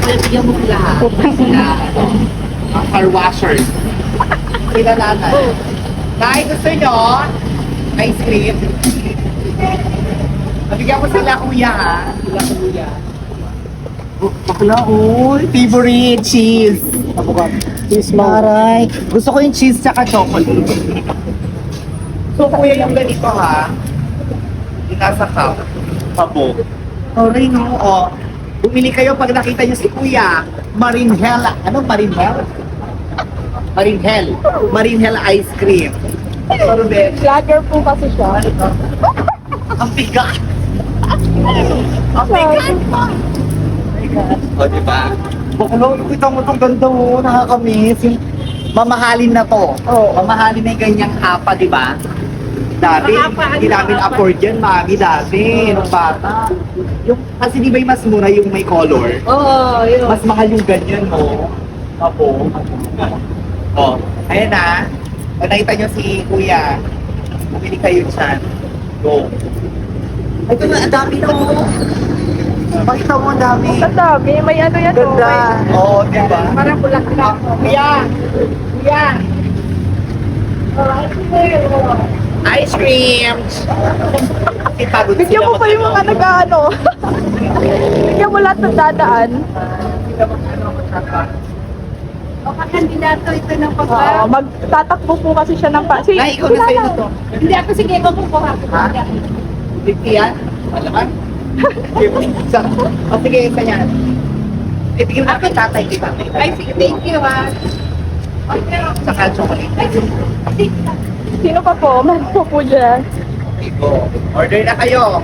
Bigyan mo sila ha. Sila, car washers. Sila nanay. Nay, gusto nyo? Ice cream? Bigyan mo sila kuya ha. Sila kuya. Bakla, oy. Favorite cheese. Cheese maray. Gusto ko yung cheese tsaka chocolate. So, kuya, yung ganito ha. Yung nasa cup. Pabo. Alright, no? O, bumili kayo pag nakita nyo si kuya. Marinhel. Ano Marinhel? Marinhel. Marinhel ice cream. Pero Ben, Vlogger po kasi siya. ang bigat. Ang bigat mo. O, diba? Baklo, kita mo itong ganda mo. Nakakamiss. Yung mamahalin na to. Oo. Mamahalin na yung ganyang hapa, diba? Dati, hindi namin afford yan, mami, dati, nung bata. Yung, kasi di ba yung mas mura yung may color? Oo, yun. Mas mahal yung ganyan, no? Opo. Oh, ayan na. Pag nakita nyo si Kuya, bumili kayo dyan. Go. Ito na, ang dami na mo. Pakita mo, ang dami. Ang dami. May ano yan. oh, Ganda. may- Oo, diba? Parang bulak-bulak. Kuya! Kuya! Ice cream! Ipagod Bigyan mo pa yung mga nag-ano. Bigyan mo lahat ng dadaan. O kandidato ito ng Oo, pagka. magtatakbo po kasi siya ng pa. Nay, ikaw na sa'yo na to. Hindi ako sige, makukuha ko. Ha? Fifty yan? Malaman? Isa. O sige, isa yan. Itigil na kay tatay kita. Ay, sige, thank you ha. Saka chocolate. Sino pa po? Meron po po dyan. Go. Order na kayo.